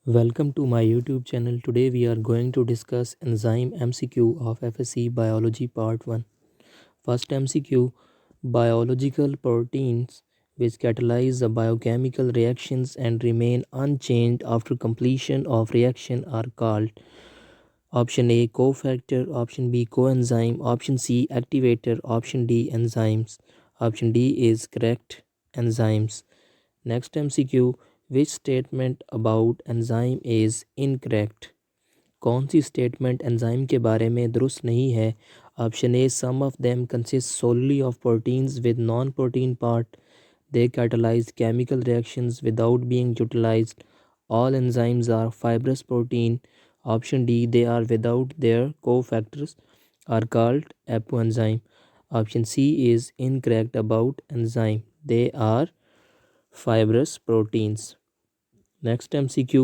Welcome to my YouTube channel. Today we are going to discuss enzyme MCQ of FSC Biology Part 1. First MCQ: biological proteins which catalyze the biochemical reactions and remain unchanged after completion of reaction are called option A cofactor, option B coenzyme, option C activator, option D enzymes. Option D is correct, enzymes. Next MCQ: which statement about enzyme is incorrect? कौन सी statement enzyme के बारे में दुरुस्त नहीं है? Option A some of them consist solely of proteins with non protein part, they catalyse chemical reactions without being utilised, all enzymes are fibrous protein. Option D they are without their cofactors are called apoenzyme. Option C is incorrect about enzyme, they are fibrous proteins. Next MCQ: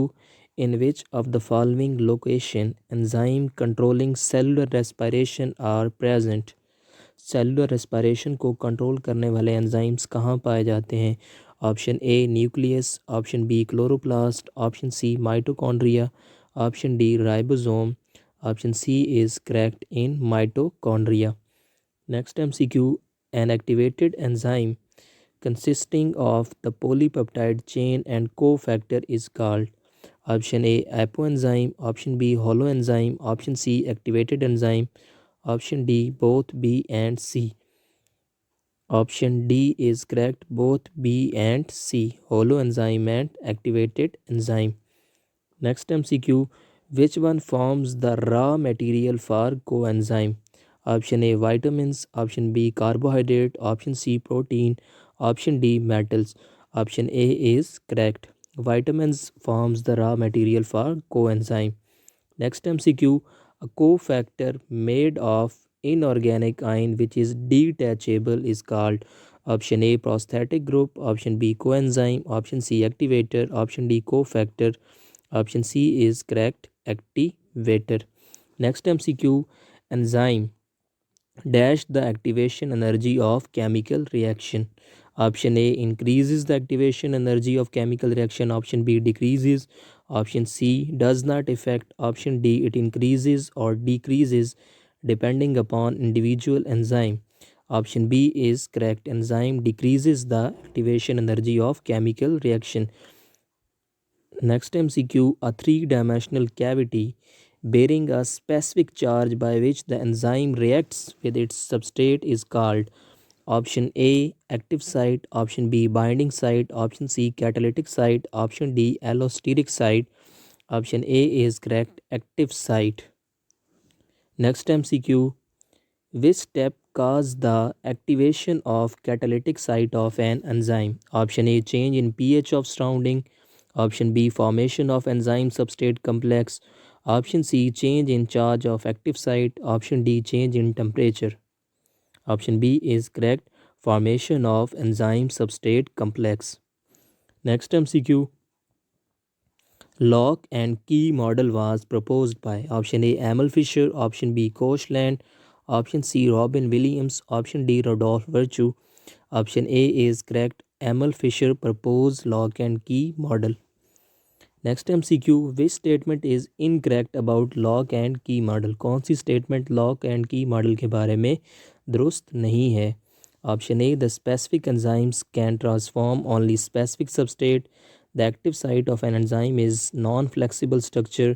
in which of the following location enzyme controlling cellular respiration are present? Cellular respiration को control करने वाले enzymes कहाँ पाए जाते हैं? Option A nucleus, option B chloroplast, option C mitochondria, option D ribosome. Option C is correct in mitochondria. Next MCQ: an activated enzyme consisting of the polypeptide chain and cofactor is called option A apoenzyme, option B holoenzyme, option C activated enzyme, option D both B and C. Option D is correct, both B and C, holoenzyme and activated enzyme. Next MCQ: which one forms the raw material for coenzyme? Option A vitamins, option B carbohydrate, option C protein, option D metals. Option A is correct. Vitamins forms the raw material for coenzyme. Next MCQ: a cofactor made of inorganic ion which is detachable is called option A prosthetic group, option B coenzyme, option C activator, option D cofactor. Option C is correct, activator. Next MCQ: enzyme dash the activation energy of chemical reaction. Option A increases the activation energy of chemical reaction, option B decreases, option C does not affect, option D it increases or decreases depending upon individual enzyme. Option B is correct, enzyme decreases the activation energy of chemical reaction. Next MCQ: a three-dimensional cavity bearing a specific charge by which the enzyme reacts with its substrate is called option A active site, option B binding site, option C catalytic site, option D allosteric site. Option A is correct, active site. Next MCQ: which step causes the activation of catalytic site of an enzyme? Option A change in pH of surrounding, option B formation of enzyme substrate complex, option C change in charge of active site, option D change in temperature. Option B is correct, formation of enzyme substrate complex. Next MCQ: lock and key model was proposed by option A Emil Fischer, option B Koshland, option C Robin Williams, option D Rodolphe Virtue. Option A is correct, Emil Fischer proposed lock and key model. Next MCQ: which statement is incorrect about lock and key model? कौन सी statement lock and key model के बारे में दुरुस्त नहीं है? Option A the specific enzymes can transform only specific substrate, the active site of an enzyme is non flexible structure,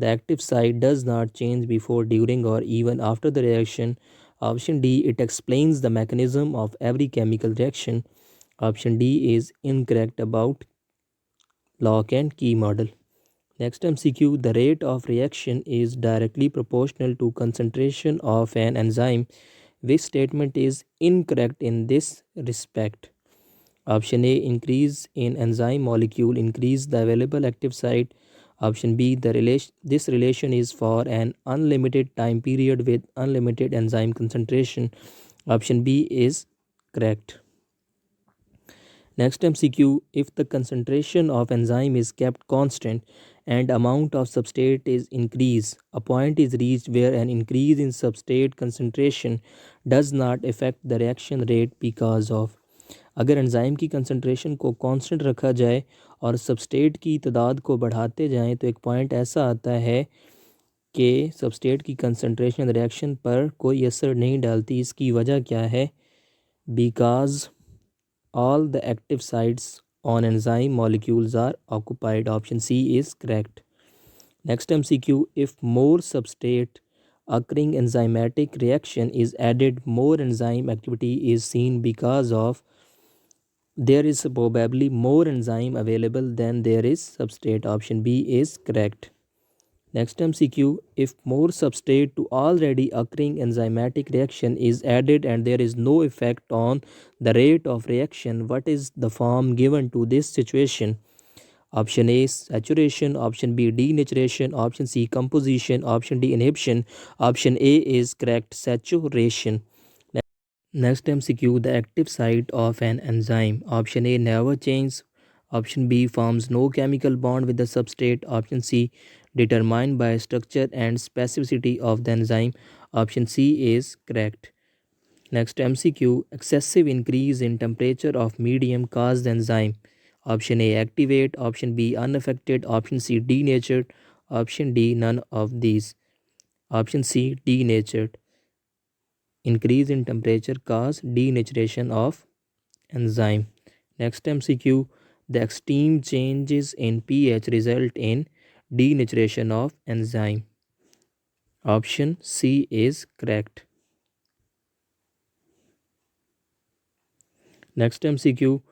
the active site does not change before during और even after the reaction. Option D it explains the mechanism of every chemical reaction. Option D is incorrect about lock and key model. Next MCQ: the rate of reaction is directly proportional to concentration of an enzyme. Which statement is incorrect in this respect? Option A increase in enzyme molecule increase the available active site. Option B this relation is for an unlimited time period with unlimited enzyme concentration. Option B is correct. Next MCQ: if the concentration of enzyme is kept constant and amount of substrate is increased, a point is reached where an increase in substrate concentration does not affect the reaction rate because of. अगर enzyme की concentration को constant रखा जाए और substrate की तादाद को बढ़ाते जाएं तो एक पॉइंट ऐसा आता है कि सबस्ट्रेट की कंसंट्रेशन रिएक्शन पर कोई असर नहीं डालती। इसकी वजह क्या है? Because all the active sites on enzyme molecules are occupied. Option C is correct. Next MCQ, if more substrate occurring enzymatic reaction is added, more enzyme activity is seen because of there is probably more enzyme available than there is substrate. Option B is correct. Next MCQ, if more substrate to already occurring enzymatic reaction is added and there is no effect on the rate of reaction, what is the form given to this situation? Option A saturation, option B denaturation, option C composition, option D inhibition. Option A is correct, saturation. Next MCQ, the active site of an enzyme. Option A never changes. Option B forms no chemical bond with the substrate. Option C determined by structure and specificity of the enzyme. Option C is correct. Next MCQ, excessive increase in temperature of medium cause the enzyme. Option A activate, option B unaffected, option C denatured, option D none of these. Option C denatured. Increase in temperature cause denaturation of enzyme. Next MCQ, the extreme changes in pH result in denaturation of enzyme. Option C is correct. Next MCQ,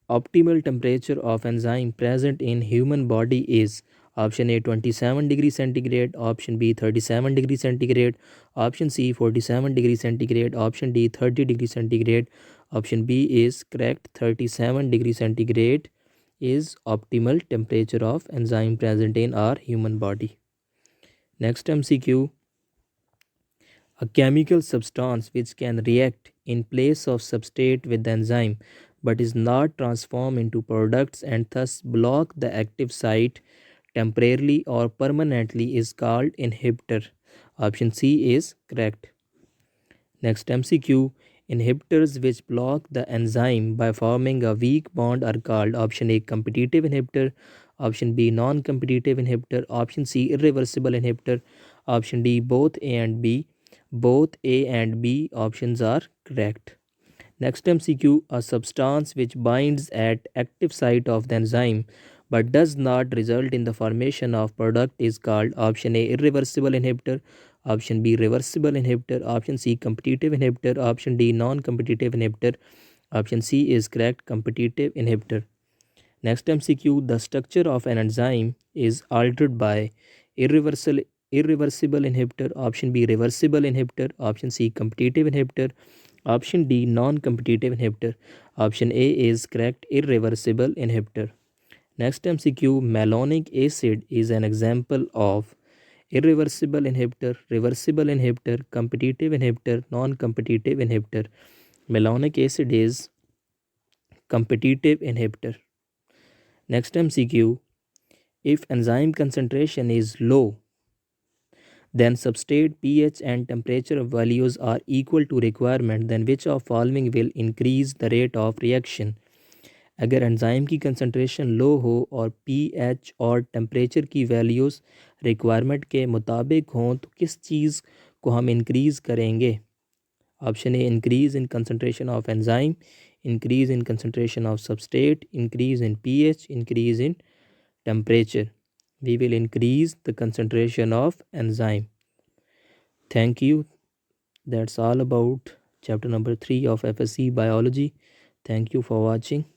optimal temperature of enzyme present in human body is option A 27 degrees centigrade, option B 37 degrees centigrade, option C 47 degrees centigrade, option D 30 degrees centigrade. Option B is correct, 37 degrees centigrade is optimal temperature of enzyme present in our human body. Next MCQ, a chemical substance which can react in place of substrate with the enzyme but is not transformed into products and thus block the active site temporarily or permanently is called inhibitor. Option C is correct. Next MCQ, inhibitors which block the enzyme by forming a weak bond are called option A competitive inhibitor, option B non-competitive inhibitor, option C irreversible inhibitor, option D both A and B. Both A and B options are correct. Next MCQ, a substance which binds at active site of the enzyme but does not result in the formation of product is called option A irreversible inhibitor, option B reversible inhibitor, option C competitive inhibitor, option D non-competitive inhibitor. Option C is correct, competitive inhibitor. Next MCQ, the structure of an enzyme is altered by irreversible inhibitor, option B reversible inhibitor, option C competitive inhibitor, option D non-competitive inhibitor. Option A is correct, irreversible inhibitor. Next MCQ, malonic acid is an example of irreversible inhibitor, reversible inhibitor, competitive inhibitor, non-competitive inhibitor. Malonic acid is competitive inhibitor. Next MCQ, if enzyme concentration is low, then substrate pH and temperature values are equal to requirement, then which of following will increase the rate of reaction? अगर enzyme की concentration लो हो और pH और temperature की values requirement के मुताबिक हों तो किस चीज़ को हम इंक्रीज़ करेंगे? Option A increase in concentration of enzyme, increase in concentration of substrate, increase in pH, increase in temperature. We will increase the concentration of enzyme. Thank you. That's all about chapter number 3 of FSC biology. Thank you for watching.